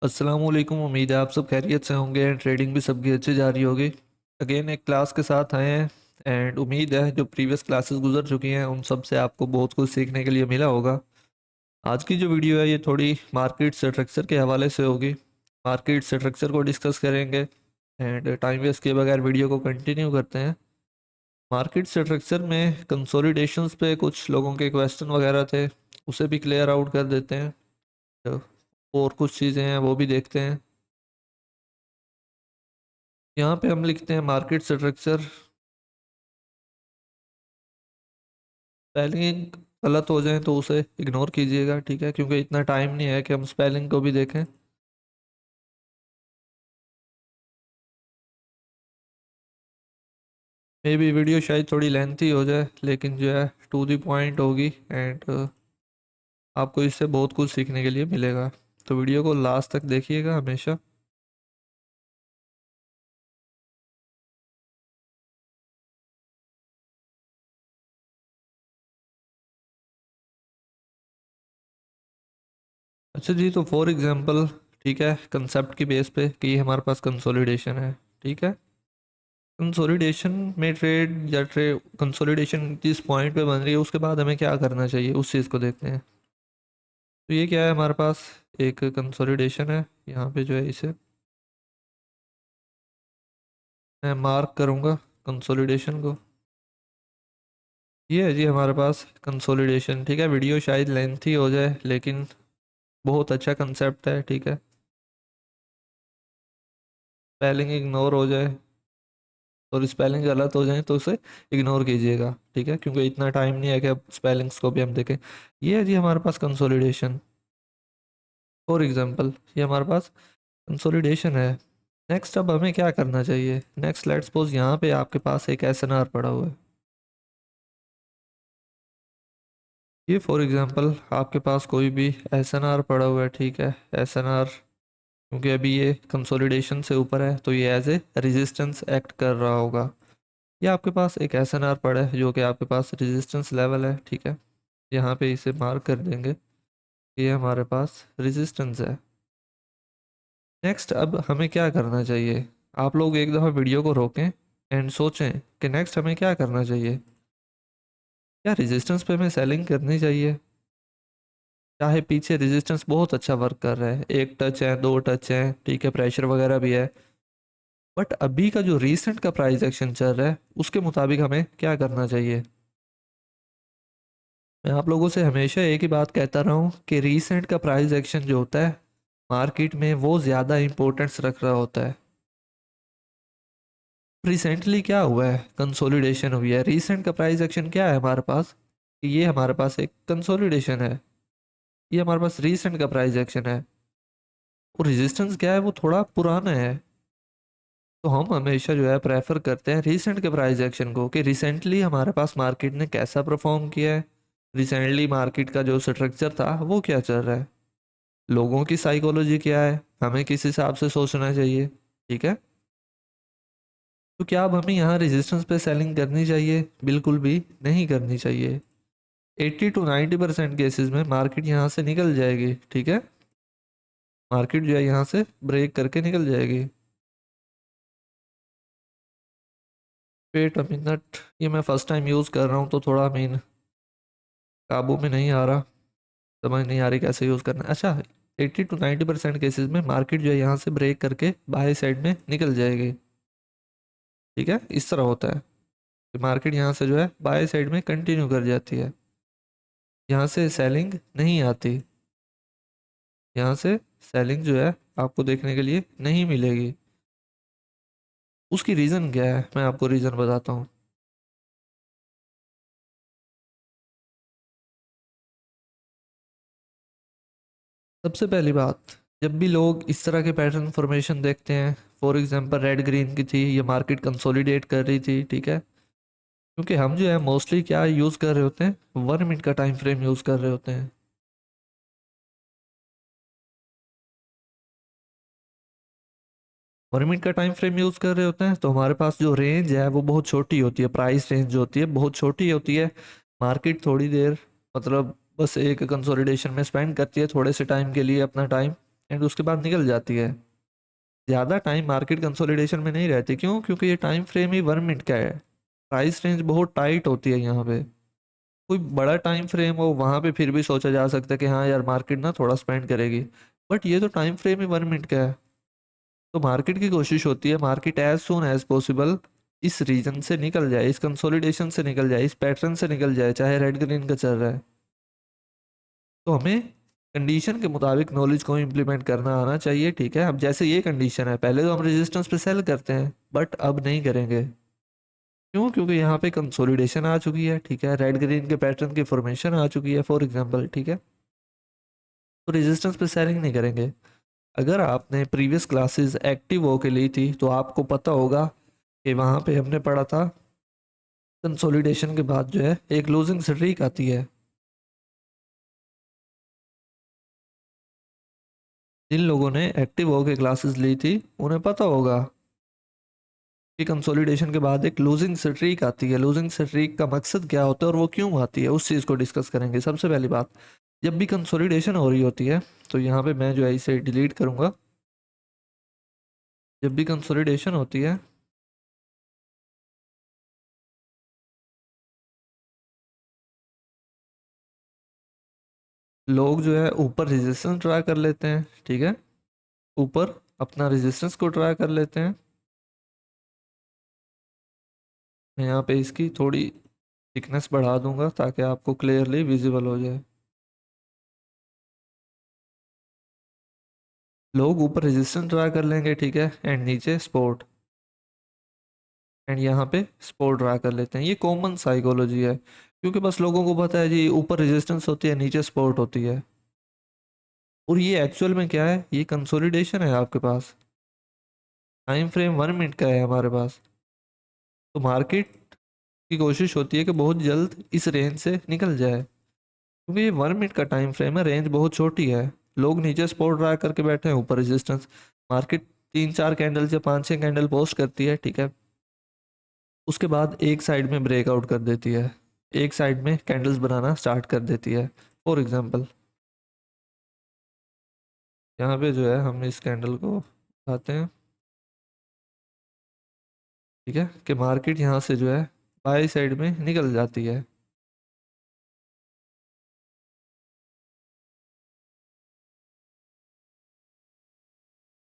अस्सलामुअलैकुम। उम्मीद है आप सब खैरियत से होंगे एंड ट्रेडिंग भी सबकी अच्छी जा रही होगी। अगेन एक क्लास के साथ आए हैं एंड उम्मीद है जो प्रीवियस क्लासेस गुजर चुकी हैं उन सब से आपको बहुत कुछ सीखने के लिए मिला होगा। आज की जो वीडियो है ये थोड़ी मार्केट स्ट्रक्चर के हवाले से होगी। मार्केट स्ट्रक्चर को डिस्कस करेंगे एंड टाइम वेस्ट किए बगैर वीडियो को कंटिन्यू करते हैं। मार्केट स्ट्रक्चर में कंसोलिडेशंस पे कुछ लोगों के क्वेश्चन वगैरह थे, उसे भी क्लियर आउट कर देते हैं। तो और कुछ चीज़ें हैं वो भी देखते हैं। यहाँ पे हम लिखते हैं मार्केट स्ट्रक्चर। स्पेलिंग गलत हो जाए तो उसे इग्नोर कीजिएगा, ठीक है, क्योंकि इतना टाइम नहीं है कि हम स्पेलिंग को भी देखें। मे भी वीडियो शायद थोड़ी लेंथी हो जाए लेकिन जो है टू दी पॉइंट होगी एंड आपको इससे बहुत कुछ सीखने के लिए मिलेगा। तो वीडियो को लास्ट तक देखिएगा हमेशा। अच्छा जी, तो फॉर एग्जांपल, ठीक है, कंसेप्ट की बेस पे कि ये हमारे पास कंसोलिडेशन है, ठीक है। कंसोलिडेशन में ट्रेड या ट्रेड कंसोलिडेशन जिस पॉइंट पे बन रही है उसके बाद हमें क्या करना चाहिए उस चीज़ को देखते हैं। तो ये क्या है, हमारे पास एक कंसोलिडेशन है। यहाँ पे जो है इसे मैं मार्क करूँगा कंसोलिडेशन को। ये है जी हमारे पास कंसोलिडेशन, ठीक है। वीडियो शायद लेंथी हो जाए लेकिन बहुत अच्छा कंसेप्ट है, ठीक है। स्पेलिंग इग्नोर हो जाए और स्पेलिंग गलत हो जाए तो उसे इग्नोर कीजिएगा, ठीक है, क्योंकि इतना टाइम नहीं है कि अब स्पेलिंग्स को भी हम देखें। ये है जी हमारे पास कंसोलिडेशन। फॉर एग्जांपल ये हमारे पास कंसोलिडेशन है। नेक्स्ट अब हमें क्या करना चाहिए। नेक्स्ट लेट्स सपोज यहाँ पे आपके पास एक एसएनआर पड़ा हुआ है। ये फॉर एग्जांपल आपके पास कोई भी एसएनआर पड़ा हुआ है, ठीक है। एसएनआर क्योंकि अभी ये कंसोलिडेशन से ऊपर है तो ये एज ए रेजिस्टेंस एक्ट कर रहा होगा। ये आपके पास एक एसएनआर पड़ा है जो कि आपके पास रेजिस्टेंस लेवल है, ठीक है। यहाँ पे इसे मार्क कर देंगे। ये हमारे पास रेजिस्टेंस है। नेक्स्ट अब हमें क्या करना चाहिए। आप लोग एक दफ़ा वीडियो को रोकें एंड सोचें कि नेक्स्ट हमें क्या करना चाहिए। क्या रेजिस्टेंस पे हमें सेलिंग करनी चाहिए, चाहे पीछे रेजिस्टेंस बहुत अच्छा वर्क कर रहा है, एक टच है, दो टच है, ठीक है, प्रेशर वगैरह भी है। बट अभी का जो रीसेंट का प्राइस एक्शन चल रहा है उसके मुताबिक हमें क्या करना चाहिए। मैं आप लोगों से हमेशा एक ही बात कहता रहा हूँ कि रीसेंट का प्राइस एक्शन जो होता है मार्केट में वो ज़्यादा इंपॉर्टेंस रख रहा होता है। रिसेंटली क्या हुआ है, कंसोलिडेशन हुई है। रीसेंट का प्राइस एक्शन क्या है हमारे पास कि ये हमारे पास एक कंसोलिडेशन है। ये हमारे पास रीसेंट का प्राइस एक्शन है और रेजिस्टेंस क्या है वो थोड़ा पुराना है। तो हम हमेशा जो है प्रेफर करते हैं रीसेंट के प्राइस एक्शन को कि रिसेंटली हमारे पास मार्केट ने कैसा परफॉर्म किया है। रिसेंटली मार्केट का जो स्ट्रक्चर था वो क्या चल रहा है, लोगों की साइकोलॉजी क्या है, हमें किस हिसाब से सोचना चाहिए, ठीक है। तो क्या अब हमें यहाँ रेजिस्टेंस पे सेलिंग करनी चाहिए? बिल्कुल भी नहीं करनी चाहिए। 80 to 90% केसेस में मार्केट यहाँ से निकल जाएगी, ठीक है। मार्केट जो है यहाँ से ब्रेक करके निकल जाएगी। वेट अ मिनट, ये मैं फर्स्ट टाइम यूज़ कर रहा हूँ तो थोड़ा मीन काबू में नहीं आ रहा, समझ नहीं आ रही कैसे यूज़ करना है। अच्छा, 80 to 90% केसेस में मार्केट जो है यहाँ से ब्रेक करके बाय साइड में निकल जाएगी, ठीक है। इस तरह होता है कि मार्केट यहाँ से जो है बाय साइड में कंटिन्यू कर जाती है, यहाँ से सेलिंग नहीं आती। यहाँ से सेलिंग जो है आपको देखने के लिए नहीं मिलेगी। उसकी रीज़न क्या है मैं आपको रीज़न बताता हूँ। सबसे पहली बात, जब भी लोग इस तरह के पैटर्न फॉर्मेशन देखते हैं, फॉर एग्जांपल रेड ग्रीन की थी, ये मार्केट कंसोलिडेट कर रही थी, ठीक है। क्योंकि हम जो है मोस्टली क्या यूज़ कर रहे होते हैं, 1 मिनट का टाइम फ्रेम यूज़ कर रहे होते हैं। 1 मिनट का टाइम फ्रेम यूज़ कर रहे होते हैं तो हमारे पास जो रेंज है वो बहुत छोटी होती है, प्राइस रेंज जो होती है बहुत छोटी होती है। मार्केट थोड़ी देर मतलब बस एक कंसोलिडेशन में स्पेंड करती है थोड़े से टाइम के लिए अपना टाइम, एंड उसके बाद निकल जाती है। ज़्यादा टाइम मार्केट कंसोलिडेशन में नहीं रहती, क्यों? क्योंकि ये टाइम फ्रेम ही 1 मिनट का है। प्राइस रेंज बहुत टाइट होती है यहाँ पे। कोई बड़ा टाइम फ्रेम हो वहाँ पे फिर भी सोचा जा सकता है कि हाँ यार मार्केट ना थोड़ा स्पेंड करेगी, बट ये तो टाइम फ्रेम ही 1 मिनट का है। तो मार्केट की कोशिश होती है market as soon as possible इस रीजन से निकल जाए, इस कंसोलिडेशन से निकल जाए, इस पैटर्न से निकल जाए, चाहे रेड ग्रीन का चल रहा है। तो हमें कंडीशन के मुताबिक नॉलेज को इम्प्लीमेंट करना आना चाहिए, ठीक है? अब जैसे ये कंडीशन है, पहले तो हम रेजिस्टेंस पे सेल करते हैं, बट अब नहीं करेंगे। क्यों? क्योंकि यहाँ पे कंसोलिडेशन आ चुकी है, ठीक है? रेड ग्रीन के पैटर्न की फॉर्मेशन आ चुकी है फॉर एग्जांपल, ठीक है? तो रेजिस्टेंस पे सेलिंग नहीं करेंगे। अगर आपने प्रीवियस क्लासेस एक्टिव हो के ली थी तो आपको पता होगा कि वहाँ पे हमने पढ़ा था कंसोलिडेशन के बाद जो है एक लूजिंग स्ट्रीक आती है। जिन लोगों ने एक्टिव होके क्लासेस ली थी उन्हें पता होगा कि कंसोलिडेशन के बाद एक लूजिंग स्ट्रीक आती है। लूजिंग स्ट्रीक का मकसद क्या होता है और वो क्यों आती है, उस चीज़ को डिस्कस करेंगे। सबसे पहली बात, जब भी कंसोलिडेशन हो रही होती है तो यहाँ पे मैं जो है इसे डिलीट करूँगा। जब भी कंसोलिडेशन होती है लोग जो है ऊपर रेजिस्टेंस ड्रा कर लेते हैं, ठीक है? ऊपर अपना रेजिस्टेंस को ड्रा कर लेते हैं। मैं यहाँ पे इसकी थोड़ी थिकनेस बढ़ा दूंगा ताकि आपको क्लियरली विजिबल हो जाए। लोग ऊपर रेजिस्टेंस ड्रा कर लेंगे, ठीक है? एंड नीचे सपोर्ट, एंड यहाँ पे सपोर्ट ड्रा कर लेते हैं। ये कॉमन साइकोलॉजी है, क्योंकि बस लोगों को पता है जी ऊपर रेजिस्टेंस होती है नीचे सपोर्ट होती है। और ये एक्चुअल में क्या है? ये कंसोलिडेशन है आपके पास। टाइम फ्रेम 1 मिनट का है हमारे पास। तो मार्केट की कोशिश होती है कि बहुत जल्द इस रेंज से निकल जाए, क्योंकि ये 1 मिनट का टाइम फ्रेम है, रेंज बहुत छोटी है। लोग नीचे सपोर्ट ड्रा करके बैठे हैं, ऊपर रेजिस्टेंस। मार्केट 3-4 कैंडल या 5-6 कैंडल पोस्ट करती है, ठीक है? उसके बाद एक साइड में ब्रेकआउट कर देती है, एक साइड में कैंडल्स बनाना स्टार्ट कर देती है। फॉर एग्जांपल यहाँ पे जो है हम इस कैंडल को उठाते हैं, ठीक है? कि मार्केट यहाँ से जो है बाई साइड में निकल जाती है।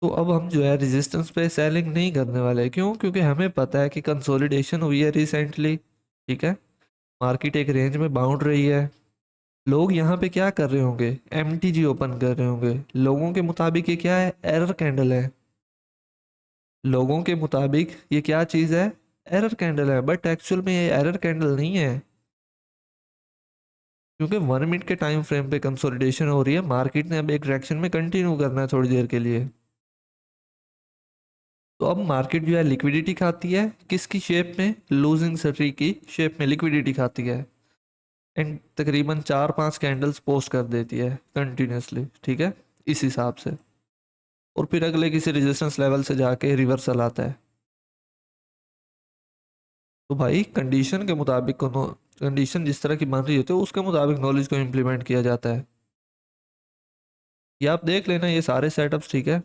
तो अब हम जो है रेजिस्टेंस पे सेलिंग नहीं करने वाले। क्यों? क्योंकि हमें पता है कि कंसोलिडेशन हुई है रिसेंटली, ठीक है? मार्केट एक रेंज में बाउंड रही है। लोग यहाँ पे क्या कर रहे होंगे? एमटीजी ओपन कर रहे होंगे। लोगों के मुताबिक ये क्या है? एरर कैंडल है। लोगों के मुताबिक ये क्या चीज़ है? एरर कैंडल है, बट एक्चुअल में ये एरर कैंडल नहीं है, क्योंकि 1 मिनट के टाइम फ्रेम पे कंसोलिडेशन हो रही है। मार्केट ने अब एक डायरेक्शन में कंटिन्यू करना है थोड़ी देर के लिए। तो अब मार्केट जो है लिक्विडिटी खाती है, किसकी शेप में? लूजिंग स्ट्रीक की शेप में लिक्विडिटी खाती है। एंड तकरीबन 4-5 कैंडल्स पोस्ट कर देती है कंटिन्यूसली, ठीक है? इस हिसाब से। और फिर अगले किसी रेजिस्टेंस लेवल से जाके रिवर्सल आता है। तो भाई कंडीशन के मुताबिक को, कंडीशन जिस तरह की बन रही होती है उसके मुताबिक नॉलेज को इम्प्लीमेंट किया जाता है। ये आप देख लेना, ये सारे सेटअप्स, ठीक है?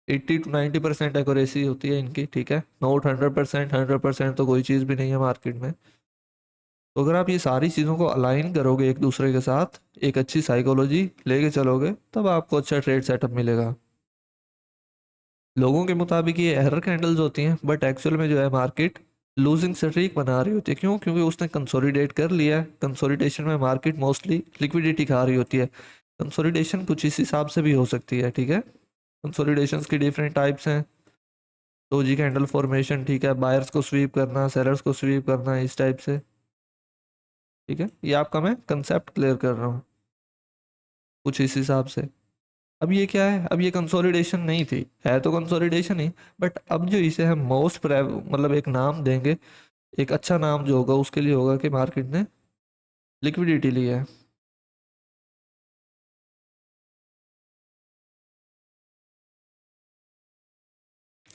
80 to 90% एक्यूरेसी होती है इनकी, ठीक है? नोट 100%, 100% तो कोई चीज़ भी नहीं है मार्केट में। तो अगर आप ये सारी चीज़ों को अलाइन करोगे एक दूसरे के साथ, एक अच्छी साइकोलॉजी लेके चलोगे, तब आपको अच्छा ट्रेड सेटअप मिलेगा। लोगों के मुताबिक ये एरर कैंडल्स होती हैं, बट एक्चुअल में जो है मार्केट लूजिंग स्ट्रीक बना रही होती है। क्यों? क्योंकि उसने कंसोलिडेट कर लिया है। कंसोलिडेशन में मार्केट मोस्टली लिक्विडिटी खा रही होती है। कंसोलिडेशन कुछ इस हिसाब से भी हो सकती है, ठीक है? कंसोलिडेशंस की डिफरेंट टाइप्स हैं। डोजी कैंडल फॉर्मेशन, ठीक है? बायर्स को स्वीप करना, सेलर्स को स्वीप करना, इस टाइप से, ठीक है? ये आपका मैं कंसेप्ट क्लियर कर रहा हूँ कुछ इस हिसाब से। अब ये क्या है? अब ये कंसोलिडेशन नहीं थी, है तो कंसोलिडेशन ही, बट अब जो इसे हम मोस्ट मतलब एक नाम देंगे, एक अच्छा नाम जो होगा उसके लिए होगा कि मार्केट ने लिक्विडिटी ली है।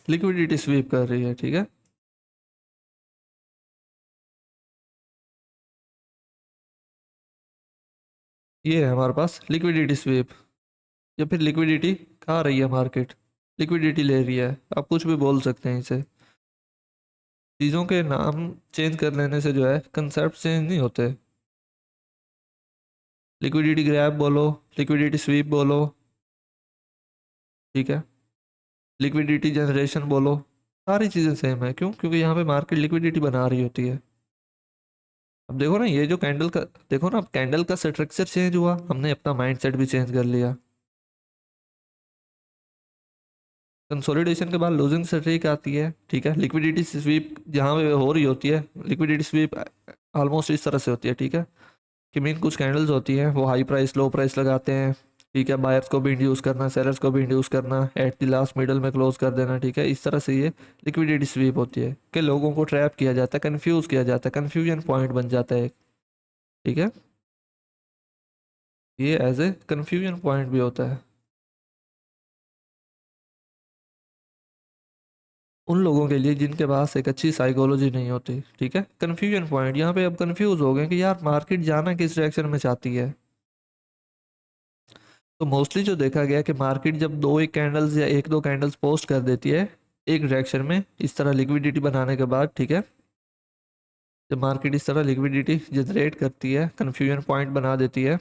लिक्विडिटी स्वीप कर रही है, ठीक है? ये है हमारे पास लिक्विडिटी स्वीप। या फिर लिक्विडिटी खा रही है मार्केट, लिक्विडिटी ले रही है, आप कुछ भी बोल सकते हैं इसे। चीज़ों के नाम चेंज कर लेने से जो है कंसेप्ट चेंज नहीं होते। लिक्विडिटी ग्रैब बोलो, लिक्विडिटी स्वीप बोलो, ठीक है, लिक्विडिटी जनरेशन बोलो, सारी चीज़ें सेम है। क्यों? क्योंकि यहाँ पे मार्केट लिक्विडिटी बना रही होती है। अब देखो ना, ये जो कैंडल का, देखो ना, अब कैंडल का स्ट्रक्चर चेंज हुआ, हमने अपना माइंडसेट भी चेंज कर लिया। कंसोलिडेशन के बाद लूजिंग स्ट्रीक आती है, ठीक है, लिक्विडिटी स्वीप जहाँ पे हो रही होती है, लिक्विडिटी स्वीप ऑलमोस्ट इस तरह से होती है, ठीक है, कि मीन कुछ कैंडल्स होती हैं वो हाई प्राइस लो प्राइस लगाते हैं, ठीक है, बायर्स को भी इंड्यूस करना, सेलर्स को भी इंड्यूस करना, एट द लास्ट मिडल में क्लोज कर देना, ठीक है, इस तरह से ये लिक्विडिटी स्वीप होती है कि लोगों को ट्रैप किया जाता है, कंफ्यूज किया जाता है, कंफ्यूजन पॉइंट बन जाता है, ठीक है, ये एज ए कंफ्यूजन पॉइंट भी होता है उन लोगों के लिए जिनके पास एक अच्छी साइकोलॉजी नहीं होती, ठीक है, कंफ्यूजन पॉइंट, यहाँ पे अब कंफ्यूज हो गए कि यार मार्केट जाना किस डायरेक्शन में चाहती है। तो मोस्टली जो देखा गया कि मार्केट जब दो एक कैंडल्स या एक दो कैंडल्स पोस्ट कर देती है एक डायरेक्शन में इस तरह लिक्विडिटी बनाने के बाद, ठीक है, जब मार्केट इस तरह लिक्विडिटी जनरेट करती है, कंफ्यूजन पॉइंट बना देती है,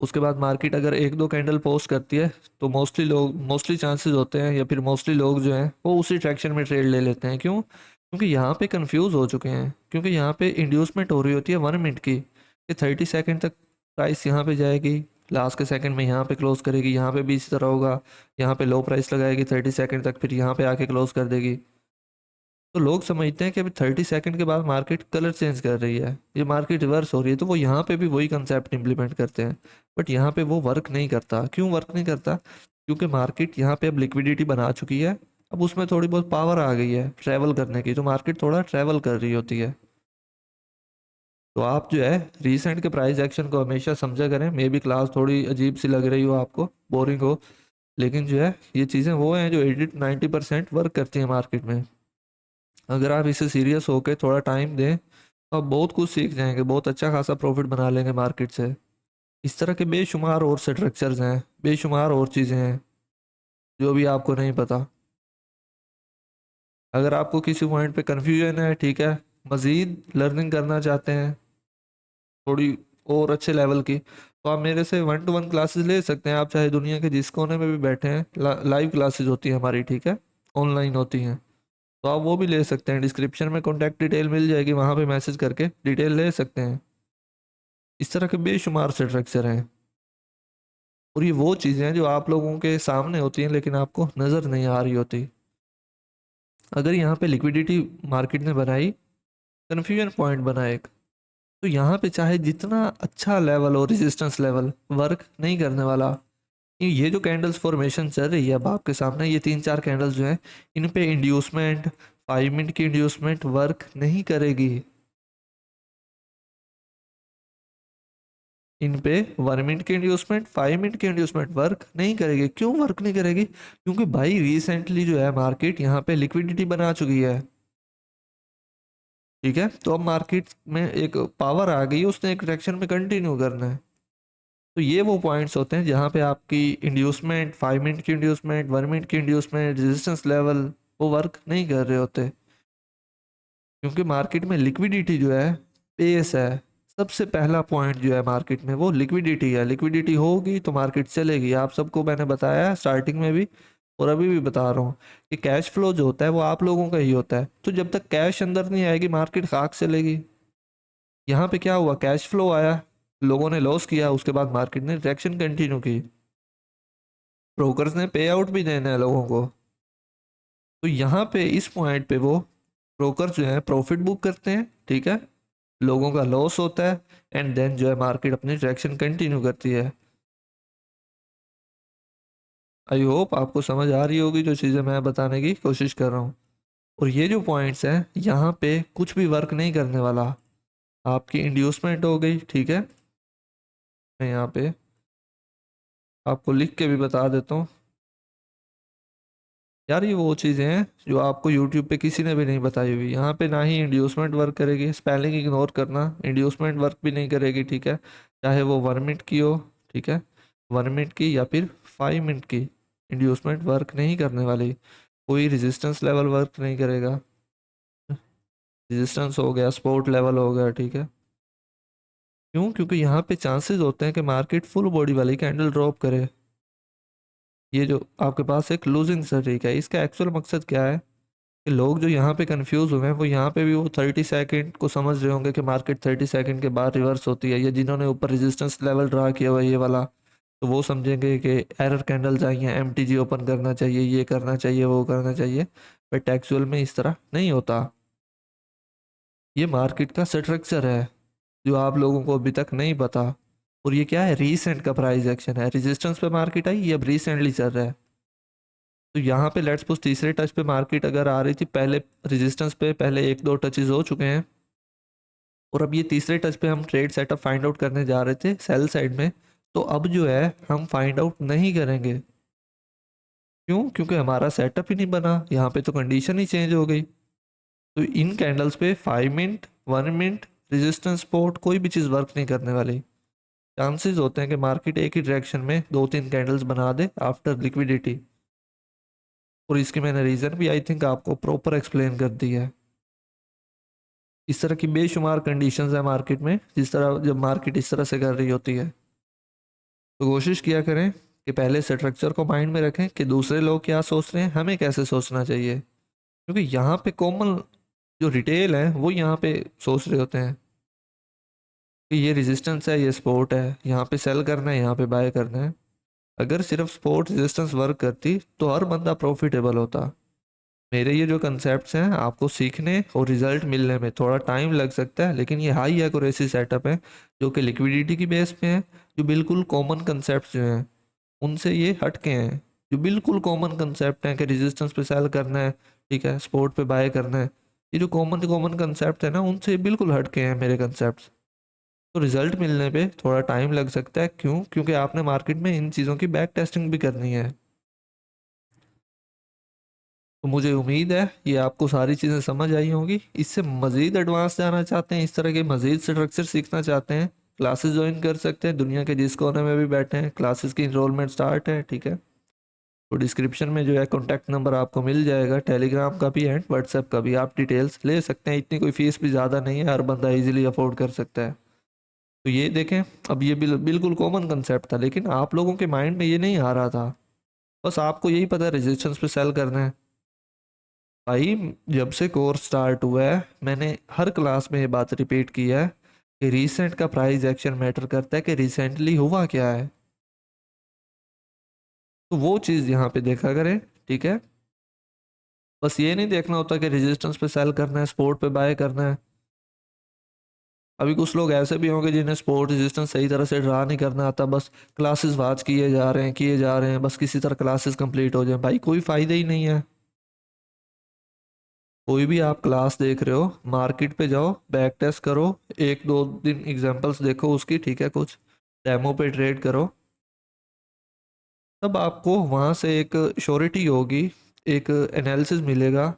उसके बाद मार्केट अगर एक दो कैंडल पोस्ट करती है तो मोस्टली चांसेस होते हैं या फिर मोस्टली लोग जो हैं वो उसी ट्रैक्शन में ट्रेड ले लेते हैं। क्यों? क्योंकि यहाँ पे कंफ्यूज हो चुके हैं, क्योंकि यहाँ पे इंड्यूसमेंट हो रही होती है 1 मिनट की कि 30 सेकंड तक प्राइस यहाँ पे जाएगी, लास्ट के सेकंड में यहाँ पे क्लोज करेगी, यहाँ पे भी इसी तरह होगा, यहाँ पे लो प्राइस लगाएगी 30 सेकंड तक, फिर यहाँ पे आके क्लोज कर देगी। तो लोग समझते हैं कि अभी 30 सेकंड के बाद मार्केट कलर चेंज कर रही है, ये मार्केट रिवर्स हो रही है, तो वो यहाँ पे भी वही कंसेप्ट इंप्लीमेंट करते हैं। बट यहाँ पे वो वर्क नहीं करता। क्यों वर्क नहीं करता? क्योंकि मार्केट यहाँ पे अब लिक्विडिटी बना चुकी है, अब उसमें थोड़ी बहुत पावर आ गई है ट्रैवल करने की, तो मार्केट थोड़ा ट्रैवल कर रही होती है। तो आप जो है रीसेंट के प्राइस एक्शन को हमेशा समझा करें। मे बी क्लास थोड़ी अजीब सी लग रही हो आपको, बोरिंग हो, लेकिन जो है ये चीज़ें वो हैं जो 80 90% वर्क करती हैं मार्केट में। अगर आप इसे सीरियस होकर थोड़ा टाइम दें तो आप बहुत कुछ सीख जाएंगे, बहुत अच्छा खासा प्रॉफिट बना लेंगे मार्केट से। इस तरह के बेशुमार और स्ट्रक्चर्स हैं, बेशुमार और चीज़ें हैं जो भी आपको नहीं पता। अगर आपको किसी पॉइंट पे कन्फ्यूजन है, ठीक है, मज़ीद लर्निंग करना चाहते हैं थोड़ी और अच्छे लेवल की, तो आप मेरे से 1 to 1 क्लासेस ले सकते हैं। आप चाहे दुनिया के जिस कोने में भी बैठे हैं, लाइव क्लासेस होती हैं हमारी, ठीक है, ऑनलाइन होती हैं, तो आप वो भी ले सकते हैं। डिस्क्रिप्शन में कॉन्टैक्ट डिटेल मिल जाएगी, वहाँ पे मैसेज करके डिटेल ले सकते हैं। इस तरह के बेशुमार से स्ट्रक्चर हैं, और ये वो चीज़ें हैं जो आप लोगों के सामने होती हैं लेकिन आपको नज़र नहीं आ रही होती। अगर यहाँ पे लिक्विडिटी मार्केट ने बनाई, कन्फ्यूजन पॉइंट बना एक, तो यहाँ पे चाहे जितना अच्छा लेवल और रेजिस्टेंस लेवल, वर्क नहीं करने वाला। ये जो कैंडल्स फॉर्मेशन चल रही है अब आपके सामने, ये 3 4 कैंडल्स जो हैं, इन पे इंड्यूसमेंट, 5 मिनट की इंड्यूसमेंट वर्क नहीं करेगी। इन पे 1 मिनट की इंड्यूसमेंट, 5 मिनट की इंड्यूसमेंट वर्क नहीं करेगी। क्यों वर्क नहीं करेगी? क्योंकि भाई रिसेंटली जो है मार्केट यहाँ पे लिक्विडिटी बना चुकी है, ठीक है, तो अब मार्केट में एक पावर आ गई है, उसने एक डायरेक्शन में कंटिन्यू करना है। तो ये वो पॉइंट्स होते हैं जहाँ पे आपकी इंड्यूसमेंट, 5 मिनट की इंड्यूसमेंट, 1 मिनट की इंड्यूसमेंट, रेजिस्टेंस लेवल वो वर्क नहीं कर रहे होते, क्योंकि मार्केट में लिक्विडिटी जो है पेस है। सबसे पहला पॉइंट जो है मार्केट में वो लिक्विडिटी है। लिक्विडिटी होगी तो मार्केट चलेगी। आप सबको मैंने बताया है स्टार्टिंग में भी और अभी भी बता रहा हूँ कि कैश फ्लो जो होता है वो आप लोगों का ही होता है। तो जब तक कैश अंदर नहीं आएगी मार्केट खाक चलेगी। यहाँ पे क्या हुआ? कैश फ्लो आया, लोगों ने लॉस किया, उसके बाद मार्केट ने डायरेक्शन कंटिन्यू की। ब्रोकर्स ने पे आउट भी देना है लोगों को, तो यहाँ पे इस पॉइंट पे वो ब्रोकर जो है प्रॉफिट बुक करते हैं, ठीक है, लोगों का लॉस होता है, एंड देन जो है मार्केट अपनी डायरेक्शन कंटिन्यू करती है। आई होप आपको समझ आ रही होगी जो चीज़ें मैं बताने की कोशिश कर रहा हूँ। और ये जो पॉइंट्स हैं यहाँ पे कुछ भी वर्क नहीं करने वाला। आपकी इंड्यूसमेंट हो गई, ठीक है, मैं यहाँ पे आपको लिख के भी बता देता हूँ। यार ये वो चीज़ें हैं जो आपको यूट्यूब पे किसी ने भी नहीं बताई हुई। यहाँ पे ना ही इंड्यूसमेंट वर्क करेगी, स्पेलिंग इग्नोर करना, इंड्यूसमेंट वर्क भी नहीं करेगी, ठीक है, चाहे वो 1 मिनट की हो, ठीक है, 1 मिनट की या फिर 5 मिनट की इंड्यूसमेंट वर्क नहीं करने वाली, कोई रेजिस्टेंस लेवल वर्क नहीं करेगा। रेजिस्टेंस हो गया, सपोर्ट लेवल हो गया, ठीक है। क्यों? क्योंकि यहाँ पे चांसेस होते हैं कि मार्केट फुल बॉडी वाली कैंडल ड्रॉप करे। ये जो आपके पास एक लूजिंग स्ट्रेटेजी है, इसका एक्चुअल मकसद क्या है कि लोग जो यहाँ पे कंफ्यूज हुए हैं वो यहाँ पे भी वो 30 सेकंड को समझ रहे होंगे कि मार्केट 30 सेकंड के बाद रिवर्स होती है, या जिन्होंने ऊपर रेजिस्टेंस लेवल ड्रा किया हुआ है ये वाला, तो वो समझेंगे कि एरर कैंडल्स आई हैं, एमटीजी ओपन करना चाहिए, ये करना चाहिए, वो करना चाहिए। बट एक्चुअल में इस तरह नहीं होता। ये मार्केट का स्ट्रक्चर है जो आप लोगों को अभी तक नहीं पता। और ये क्या है, रीसेंट का प्राइस एक्शन है, रेजिस्टेंस पे मार्केट आई, ये अब रिसेंटली चल रहा है। तो यहाँ पे लेट्स सपोज तीसरे टच पे मार्केट अगर आ रही थी, पहले रेजिस्टेंस पे पहले एक दो टचेस हो चुके हैं, और अब ये तीसरे टच पे हम ट्रेड सेटअप फाइंड आउट करने जा रहे थे सेल साइड में, तो अब जो है हम फाइंड आउट नहीं करेंगे। क्यों? क्योंकि हमारा सेटअप ही नहीं बना, यहाँ पे तो कंडीशन ही चेंज हो गई। तो इन कैंडल्स पे 5 मिनट, 1 मिनट, रेजिस्टेंस सपोर्ट कोई भी चीज़ वर्क नहीं करने वाली। चांसेस होते हैं कि मार्केट एक ही डायरेक्शन में दो तीन कैंडल्स बना दे आफ्टर लिक्विडिटी। और इसकी मैंने रीज़न भी आई थिंक आपको प्रॉपर एक्सप्लेन कर दी है। इस तरह की बेशुमार कंडीशंस है मार्केट में, जिस तरह जब मार्केट इस तरह से कर रही होती है। तो कोशिश किया करें कि पहले स्ट्रक्चर को माइंड में रखें कि दूसरे लोग क्या सोच रहे हैं, हमें कैसे सोचना चाहिए। क्योंकि यहाँ पे कॉमन जो रिटेल है वो यहाँ पे सोच रहे होते हैं कि ये रेजिस्टेंस है, ये सपोर्ट है, यहाँ पे सेल करना है, यहाँ पे बाय करना है। अगर सिर्फ सपोर्ट रेजिस्टेंस वर्क करती तो हर बंदा प्रॉफिटेबल होता। मेरे ये जो कंसेप्ट्स हैं आपको सीखने और रिजल्ट मिलने में थोड़ा टाइम लग सकता है, लेकिन ये हाई एक्यूरेसी सेटअप है जो कि लिक्विडिटी की बेस पे है। जो बिल्कुल कॉमन कंसेप्ट जो हैं उनसे ये हटके हैं। जो बिल्कुल कॉमन कंसेप्ट हैं कि रेजिस्टेंस पे सेल करना है, ठीक है, सपोर्ट पे बाय करना है, ये जो कॉमन कॉमन कंसेप्ट है ना, उनसे बिल्कुल हटके हैं मेरे कंसेप्ट। तो रिजल्ट मिलने पे थोड़ा टाइम लग सकता है। क्यों? क्योंकि आपने मार्केट में इन चीज़ों की बैक टेस्टिंग भी करनी है। तो मुझे उम्मीद है ये आपको सारी चीज़ें समझ आई होंगी। इससे मज़ीद एडवांस जाना चाहते हैं, इस तरह के मज़ीद स्ट्रक्चर सीखना चाहते हैं, क्लासेस ज्वाइन कर सकते हैं। दुनिया के जिस कोने में भी बैठे हैं, क्लासेस की इनरोलमेंट स्टार्ट है, ठीक है। तो डिस्क्रिप्शन में जो है कॉन्टैक्ट नंबर आपको मिल जाएगा, टेलीग्राम का भी एंड व्हाट्सएप का भी, आप डिटेल्स ले सकते हैं। इतनी कोई फीस भी ज़्यादा नहीं है, हर बंदा इजीली अफोर्ड कर सकता है। तो ये देखें, अब ये बिल्कुल कॉमन कंसेप्ट था, लेकिन आप लोगों के माइंड में ये नहीं आ रहा था। बस आपको यही पता है रेजिस्टेंस पे सेल करना है। भाई, जब से कोर्स स्टार्ट हुआ है मैंने हर क्लास में ये बात रिपीट की है कि रीसेंट का प्राइस एक्शन मैटर करता है कि रिसेंटली हुआ क्या है। तो वो चीज़ यहाँ पे देखा करें, ठीक है। बस ये नहीं देखना होता कि रेजिस्टेंस पे सेल करना है, सपोर्ट पे बाय करना है। अभी कुछ लोग ऐसे भी होंगे जिन्हें सपोर्ट रेजिस्टेंस सही तरह से ड्रा नहीं करना आता, बस क्लासेस वाच किए जा रहे हैं, किए जा रहे हैं, बस किसी तरह क्लासेस कंप्लीट हो जाए। भाई कोई फायदा ही नहीं है। कोई भी आप क्लास देख रहे हो, मार्केट पे जाओ, बैक टेस्ट करो, एक दो दिन एग्जांपल्स देखो उसकी, ठीक है, कुछ डेमो पे ट्रेड करो, तब आपको वहाँ से एक श्योरिटी होगी, एक एनालिसिस मिलेगा,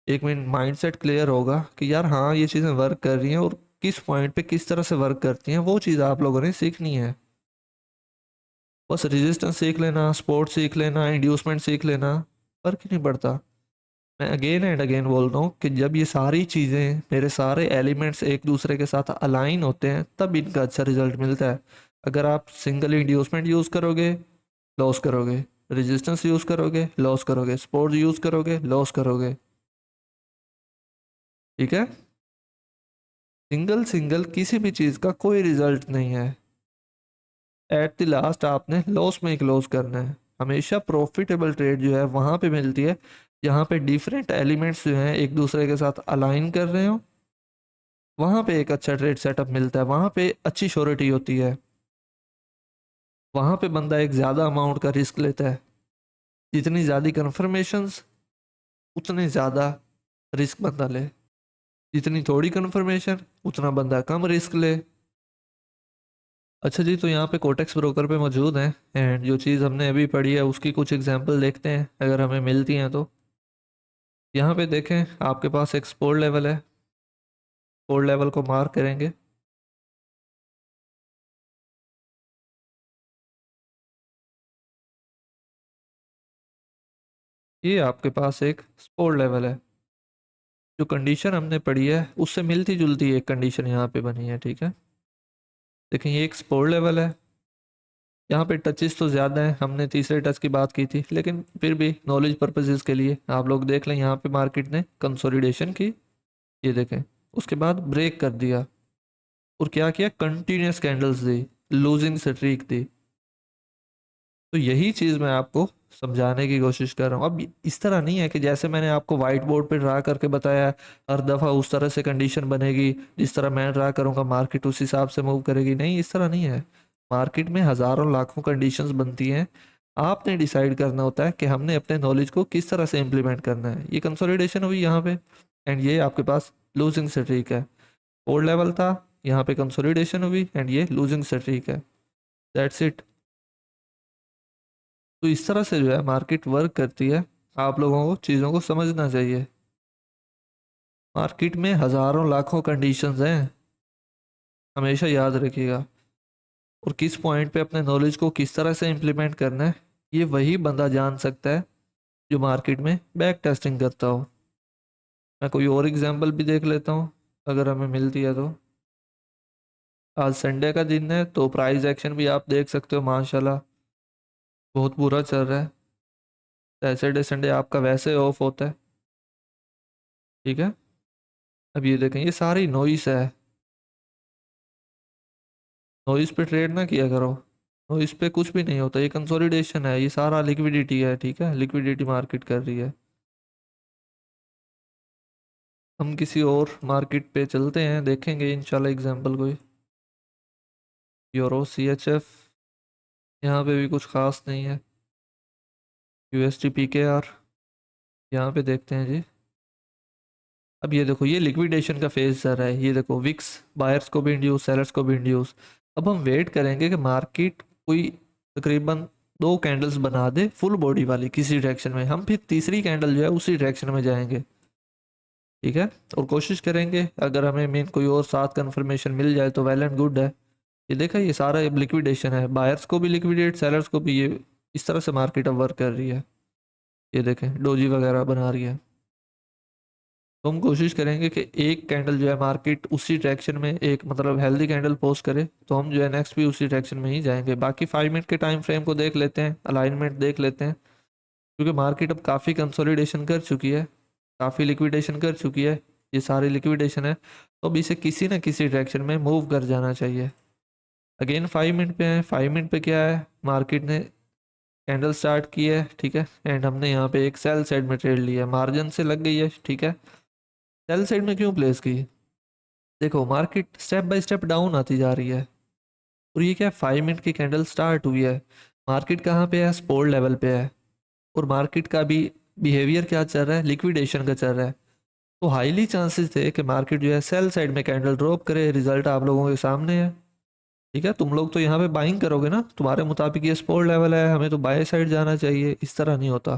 एक माइंडसेट क्लियर होगा कि यार हाँ ये चीज़ें वर्क कर रही हैं, और किस पॉइंट पे किस तरह से वर्क करती हैं वो चीज़ आप लोगों ने सीखनी है। बस रेजिस्टेंस सीख लेना, सपोर्ट सीख लेना, इंड्यूसमेंट सीख लेना, फर्क ही नहीं पड़ता। मैं अगेन एंड अगेन बोल रहा हूँ कि जब ये सारी चीज़ें, मेरे सारे एलिमेंट्स एक दूसरे के साथ अलाइन होते हैं तब इनका अच्छा रिजल्ट मिलता है। अगर आप सिंगल इंड्यूसमेंट यूज़ करोगे, लॉस करोगे, रेजिस्टेंस यूज़ करोगे, लॉस करोगे, सपोर्ट यूज़ करोगे, लॉस करोगे, ठीक है। सिंगल सिंगल किसी भी चीज़ का कोई रिजल्ट नहीं है। एट द लास्ट आपने लॉस में ही क्लोज करना है। हमेशा प्रॉफिटेबल ट्रेड जो है वहाँ पे मिलती है जहाँ पे डिफरेंट एलिमेंट्स जो हैं एक दूसरे के साथ अलाइन कर रहे हो। वहाँ पे एक अच्छा ट्रेड सेटअप मिलता है, वहाँ पे अच्छी श्योरिटी होती है, वहाँ पे बंदा एक ज़्यादा अमाउंट का रिस्क लेता है। जितनी ज़्यादा कन्फर्मेशंस उतने ज़्यादा रिस्क बंदा ले, जितनी थोड़ी कन्फर्मेशन उतना बंदा कम रिस्क ले। अच्छा जी, तो यहाँ पे कोटेक्स ब्रोकर पे मौजूद हैं, एंड जो चीज़ हमने अभी पढ़ी है उसकी कुछ एग्जांपल देखते हैं अगर हमें मिलती हैं तो। यहाँ पे देखें, आपके पास एक सपोर्ट लेवल है, सपोर्ट लेवल को मार्क करेंगे। ये आपके पास एक सपोर्ट लेवल है। जो कंडीशन हमने पढ़ी है उससे मिलती जुलती एक कंडीशन यहाँ पे बनी है, ठीक है। देखें ये एक सपोर्ट लेवल है, यहाँ पे टचेस तो ज़्यादा हैं, हमने तीसरे टच की बात की थी, लेकिन फिर भी नॉलेज पर्पजेज़ के लिए आप लोग देख लें, यहाँ पे मार्केट ने कंसोलिडेशन की, ये देखें, उसके बाद ब्रेक कर दिया और क्या किया, कंटिन्यूस कैंडल्स दी, लूजिंग स्ट्रीक दी। तो यही चीज़ मैं आपको समझाने की कोशिश कर रहा हूँ। अब इस तरह नहीं है कि जैसे मैंने आपको व्हाइट बोर्ड पे ड्रा करके बताया हर दफ़ा उस तरह से कंडीशन बनेगी, जिस तरह मैं ड्रा करूँगा मार्केट उस हिसाब से मूव करेगी, नहीं, इस तरह नहीं है। मार्केट में हज़ारों लाखों कंडीशंस बनती हैं, आपने डिसाइड करना होता है कि हमने अपने नॉलेज को किस तरह से इम्प्लीमेंट करना है। ये कंसोलिडेशन हुई यहाँ पे, एंड ये आपके पास लूजिंग स्ट्रीक है। ओल्ड लेवल था, यहाँ पे कंसोलिडेशन हुई एंड ये लूजिंग स्ट्रीक है। That's it. तो इस तरह से जो है मार्केट वर्क करती है, आप लोगों को चीज़ों को समझना चाहिए। मार्केट में हज़ारों लाखों कंडीशंस हैं, हमेशा याद रखिएगा। और किस पॉइंट पे अपने नॉलेज को किस तरह से इम्प्लीमेंट करना है, ये वही बंदा जान सकता है जो मार्केट में बैक टेस्टिंग करता हो। मैं कोई और एग्जांपल भी देख लेता हूँ अगर हमें मिलती है तो। आज संडे का दिन है तो प्राइस एक्शन भी आप देख सकते हो, माशाल्लाह बहुत बुरा चल रहा है। सैटरडे संडे आपका वैसे ऑफ होता है, ठीक है। अब ये देखें, ये सारी नॉइस है, नॉइस पे ट्रेड ना किया करो, नॉइस पे कुछ भी नहीं होता, ये कंसोलिडेशन है, ये सारा लिक्विडिटी है, ठीक है, लिक्विडिटी मार्केट कर रही है। हम किसी और मार्केट पे चलते हैं, देखेंगे इंशाल्लाह एग्जांपल कोई। यूरो CHF, यहाँ पे भी कुछ खास नहीं है। USD PKR, यहाँ पे देखते हैं जी। अब ये देखो, ये लिक्विडेशन का फेज चल रहा है, ये देखो विक्स, बायर्स को भी इंड्यूस, सेलर्स को भी इंड्यूस। अब हम वेट करेंगे कि मार्केट कोई तकरीबन दो कैंडल्स बना दे फुल बॉडी वाली किसी डायरेक्शन में, हम फिर तीसरी कैंडल जो है उसी डायरेक्शन में जाएंगे, ठीक है। और कोशिश करेंगे अगर हमें मेन कोई और साथ कंफर्मेशन मिल जाए तो वेल एंड गुड है। ये देखा, ये सारा लिक्विडेशन है, बायर्स को भी लिक्विडेट, सेलर्स को भी, ये इस तरह से मार्केट अब वर्क कर रही है। ये देखें डोजी वगैरह बना रही है। तो हम कोशिश करेंगे कि एक कैंडल जो है मार्केट उसी डायरेक्शन में, एक मतलब हेल्दी कैंडल पोस्ट करे, तो हम जो है नेक्स्ट भी उसी डायरेक्शन में ही जाएंगे। बाकी 5 मिनट के टाइम फ्रेम को देख लेते हैं, अलाइनमेंट देख लेते हैं, क्योंकि मार्केट अब काफ़ी कंसोलिडेशन कर चुकी है, काफ़ी लिक्विडेशन कर चुकी है, ये सारी लिक्विडेशन है, तो अब इसे किसी ना किसी डायरेक्शन में मूव कर जाना चाहिए। अगेन 5 मिनट पे है, 5 मिनट पे क्या है, मार्केट ने कैंडल स्टार्ट की है, ठीक है, एंड हमने यहाँ पे एक सेल साइड में ट्रेड लिया है, मार्जिन से लग गई है, ठीक है। सेल साइड में क्यों प्लेस की, देखो market step by step down आती जा रही है, और ये क्या, 5 मिनट की कैंडल स्टार्ट हुई है, मार्केट कहाँ पे है, सपोर्ट लेवल पे है, और मार्केट का भी बिहेवियर क्या चल रहा है, लिक्विडेशन का चल रहा है। तो हाईली चांसेस थे कि मार्केट जो है सेल साइड में कैंडल ड्रॉप करे, रिजल्ट आप लोगों के सामने है, ठीक है। तुम लोग तो यहाँ पे बाइंग करोगे ना, तुम्हारे मुताबिक ये सपोर्ट लेवल है, हमें तो बाय साइड जाना चाहिए, इस तरह नहीं होता,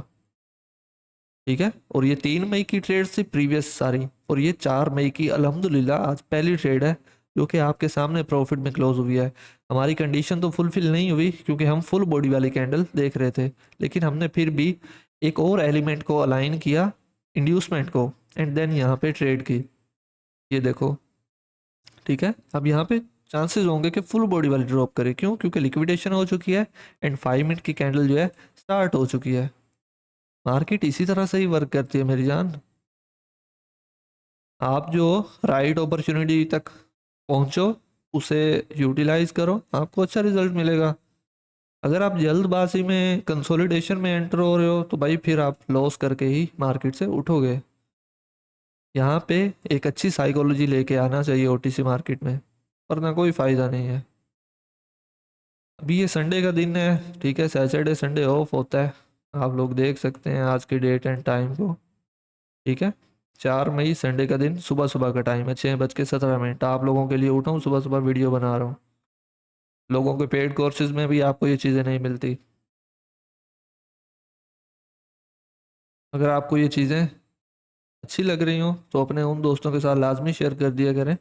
ठीक है। और ये 3 मई की ट्रेड थी प्रीवियस सारी, और ये 4 मई की अल्हम्दुलिल्लाह आज पहली ट्रेड है जो कि आपके सामने प्रॉफिट में क्लोज हुई है। हमारी कंडीशन तो फुलफिल नहीं हुई क्योंकि हम फुल बॉडी वाली कैंडल देख रहे थे, लेकिन हमने फिर भी एक और एलिमेंट को अलाइन किया, इंड्यूसमेंट को, एंड देन यहाँ पे ट्रेड की, ये देखो, ठीक है। अब यहाँ पे चांसेस होंगे कि फुल बॉडी वाली ड्रॉप करे, क्यों, क्योंकि लिक्विडेशन हो चुकी है एंड 5 मिनट की कैंडल जो है स्टार्ट हो चुकी है। मार्केट इसी तरह से ही वर्क करती है मेरी जान। आप जो राइट अपॉर्चुनिटी तक पहुंचो, उसे यूटिलाइज करो, आपको अच्छा रिजल्ट मिलेगा। अगर आप जल्दबाजी में कंसोलिडेशन में एंटर हो रहे हो तो भाई फिर आप लॉस करके ही मार्केट से उठोगे। यहाँ पे एक अच्छी साइकोलॉजी लेके आना चाहिए OTC मार्केट में, वरना कोई फ़ायदा नहीं है। अभी ये संडे का दिन है, ठीक है, सैटरडे संडे ऑफ होता है, आप लोग देख सकते हैं आज की डेट एंड टाइम को, ठीक है। 4 मई संडे का दिन, सुबह सुबह का टाइम है, 6:17। आप लोगों के लिए उठा हूँ, सुबह सुबह वीडियो बना रहा हूँ। लोगों के पेड कोर्सेज में भी आपको ये चीज़ें नहीं मिलती। अगर आपको ये चीज़ें अच्छी लग रही हो तो अपने उन दोस्तों के साथ लाजमी शेयर कर दिया करें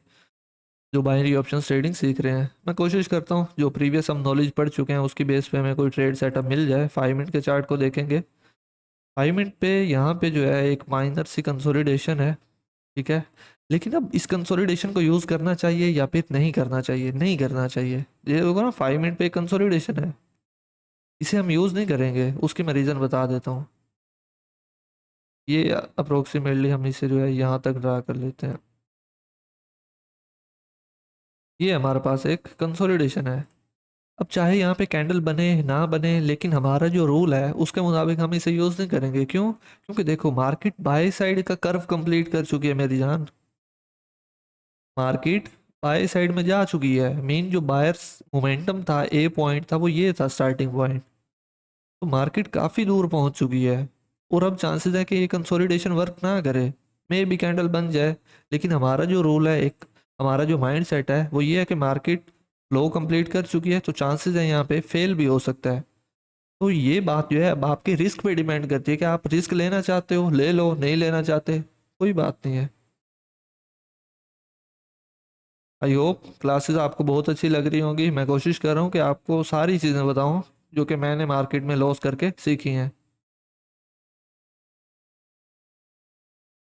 जो बाइनरी ऑप्शन ट्रेडिंग सीख रहे हैं। मैं कोशिश करता हूँ जो प्रीवियस हम नॉलेज पढ़ चुके हैं उसकी बेस पे हमें कोई ट्रेड सेटअप मिल जाए। 5 मिनट के चार्ट को देखेंगे, 5 मिनट पे यहाँ पे जो है एक माइनर सी कंसोलिडेशन है, ठीक है। लेकिन अब इस कंसोलिडेशन को यूज़ करना चाहिए या फिर नहीं करना चाहिए? नहीं करना चाहिए। ये होगा ना, 5 मिनट पे कंसोलिडेशन है, इसे हम यूज़ नहीं करेंगे। उसकी मैं रीज़न बता देता हूँ। ये अप्रोक्सीमेटली हम इसे जो है यहाँ तक ड्रा कर लेते हैं। ये हमारे पास एक कंसोलिडेशन है। अब चाहे यहाँ पे कैंडल बने ना बने, लेकिन हमारा जो रूल है उसके मुताबिक हम इसे यूज़ नहीं करेंगे। क्यों? क्योंकि देखो, मार्केट बाय साइड का कर्व कंप्लीट कर चुकी है मेरी जान। मार्केट बाय साइड में जा चुकी है। मेन जो बायर्स मोमेंटम था, ए पॉइंट था, वो ये था स्टार्टिंग पॉइंट। तो मार्केट काफ़ी दूर पहुंच चुकी है। और अब चांसेस है कि ये कंसोलिडेशन वर्क ना करे, मे भी कैंडल बन जाए। लेकिन हमारा जो रूल है, एक हमारा जो माइंड सेट है वो ये है कि मार्केट लो कंप्लीट कर चुकी है, तो चांसेस है यहाँ पे फेल भी हो सकता है। तो ये बात जो है अब आपके रिस्क पे डिपेंड करती है कि आप रिस्क लेना चाहते हो ले लो, नहीं लेना चाहते कोई बात नहीं है। आई होप क्लासेस आपको बहुत अच्छी लग रही होंगी। मैं कोशिश कर रहा हूँ कि आपको सारी चीज़ें बताऊँ जो कि मैंने मार्केट में लॉस करके सीखी हैं।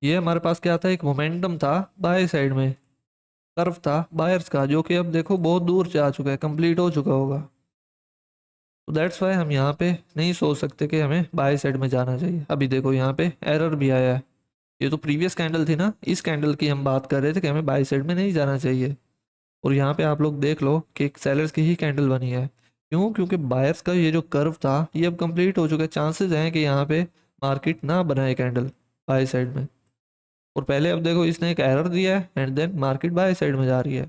ये हमारे पास क्या था, एक मोमेंटम था बाय साइड में, कर्व था बायर्स का, जो कि अब देखो बहुत दूर जा चुका है, कंप्लीट हो चुका होगा। तो दैट्स वाई हम यहाँ पे नहीं सोच सकते कि हमें बाय साइड में जाना चाहिए। अभी देखो यहाँ पे एरर भी आया है। ये तो प्रीवियस कैंडल थी ना, इस कैंडल की हम बात कर रहे थे कि हमें बाय साइड में नहीं जाना चाहिए। और यहाँ पे आप लोग देख लो कि एक सेलर्स की ही कैंडल बनी है। क्यों? क्योंकि बायर्स का ये जो कर्व था ये अब कंप्लीट हो चुका है। चांसेस हैं कि यहाँ पे मार्केट ना बनाए कैंडल बाय साइड में। और पहले अब देखो इसने एक एरर दिया है and then market buy side में जा रही है।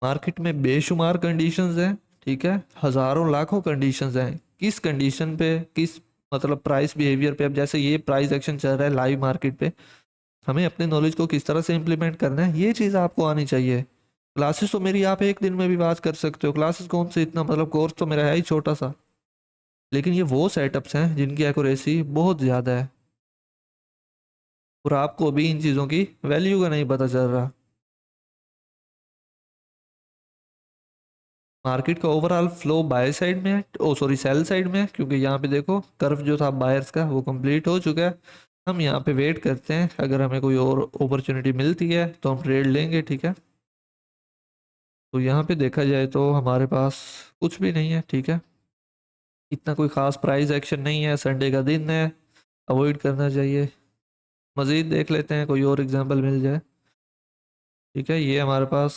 मार्केट में बेशुमार कंडीशंस हैं, ठीक है, हजारों लाखों कंडीशंस हैं। किस कंडीशन पे, किस मतलब प्राइस बिहेवियर पे, अब जैसे ये प्राइस एक्शन चल रहा है लाइव मार्केट पे, हमें अपने नॉलेज को किस तरह से इंप्लीमेंट करना है ये चीज़ आपको आनी चाहिए। क्लासेस तो मेरी आप एक दिन में भी बात कर सकते हो। क्लासेस कौन से इतना, मतलब कोर्स तो मेरा है ही छोटा सा। लेकिन ये वो सेटअप्स हैं जिनकी एक्यूरेसी बहुत ज़्यादा है। और आपको अभी इन चीज़ों की वैल्यू का नहीं पता चल रहा। मार्केट का ओवरऑल फ्लो बाय साइड में है, ओ सॉरी सेल साइड में है, क्योंकि यहाँ पे देखो कर्व जो था बायर्स का वो कंप्लीट हो चुका है। हम यहाँ पे वेट करते हैं, अगर हमें कोई और अपॉर्चुनिटी मिलती है तो हम ट्रेड लेंगे, ठीक है। तो यहाँ पे देखा जाए तो हमारे पास कुछ भी नहीं है, ठीक है। इतना कोई खास प्राइस एक्शन नहीं है, संडे का दिन है, अवॉइड करना चाहिए। मज़ीद देख लेते हैं, कोई और एग्जांपल मिल जाए, ठीक है। ये हमारे पास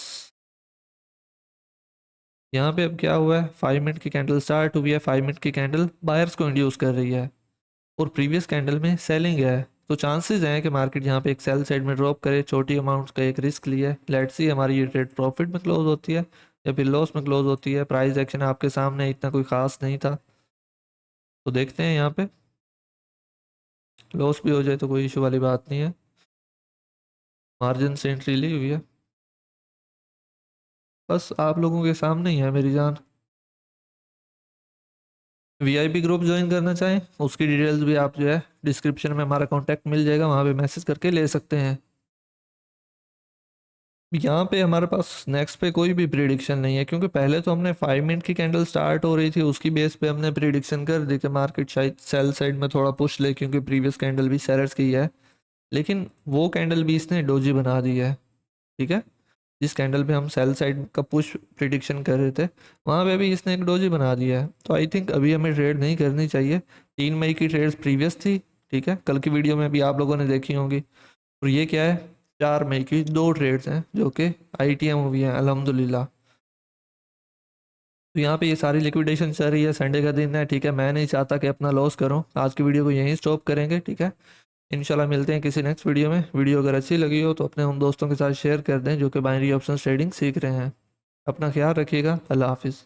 यहाँ पे अब क्या हुआ है, 5 मिनट की कैंडल स्टार्ट हुई है, 5 मिनट की कैंडल बायर्स को इंड्यूस कर रही है और प्रीवियस कैंडल में सेलिंग है। तो चांसेस हैं कि मार्केट यहाँ पे एक सेल साइड में ड्रॉप करे। छोटी अमाउंट्स का एक रिस्क लिया है, लेट्स सी हमारी ये ट्रेड प्रॉफिट में क्लोज होती है या फिर लॉस में क्लोज होती है। प्राइस एक्शन आपके सामने इतना कोई खास नहीं था, तो देखते हैं यहाँ पे लॉस भी हो जाए तो कोई इशू वाली बात नहीं है। मार्जिन से एंट्री ली हुई है, बस आप लोगों के सामने ही है मेरी जान। वीआईपी ग्रुप ज्वाइन करना चाहें उसकी डिटेल्स भी आप जो है डिस्क्रिप्शन में हमारा कॉन्टैक्ट मिल जाएगा, वहाँ पे मैसेज करके ले सकते हैं। यहाँ पे हमारे पास नेक्स्ट पे कोई भी प्रिडिक्शन नहीं है, क्योंकि पहले तो हमने 5 मिनट की कैंडल स्टार्ट हो रही थी उसकी बेस पे हमने प्रिडिक्शन कर दी कि मार्केट शायद सेल साइड में थोड़ा पुश ले, क्योंकि प्रीवियस कैंडल भी सेलर्स की है। लेकिन वो कैंडल भी इसने डोजी बना दी है, ठीक है। जिस कैंडल पे हम सेल साइड का पुश प्रिडिक्शन कर रहे थे वहाँ पे भी इसने एक डोजी बना दिया है। तो आई थिंक अभी हमें ट्रेड नहीं करनी चाहिए। 3 मई की ट्रेड्स प्रीवियस थी, ठीक है, कल की वीडियो में भी आप लोगों ने देखी होंगी। और ये क्या है, 4 मई की दो ट्रेड्स हैं जो कि आईटीएम हुई हैं अल्हम्दुलिल्लाह। तो यहाँ पे ये सारी लिक्विडेशन चल रही है, संडे का दिन है, ठीक है। मैं नहीं चाहता कि अपना लॉस करूँ। आज की वीडियो को यहीं स्टॉप करेंगे, ठीक है। इंशाल्लाह मिलते हैं किसी नेक्स्ट वीडियो में। वीडियो अगर अच्छी लगी हो तो अपने उन दोस्तों के साथ शेयर कर दें जो कि बाइनरी ऑप्शन ट्रेडिंग सीख रहे हैं। अपना ख्याल रखिएगा। अल्लाह हाफिज़।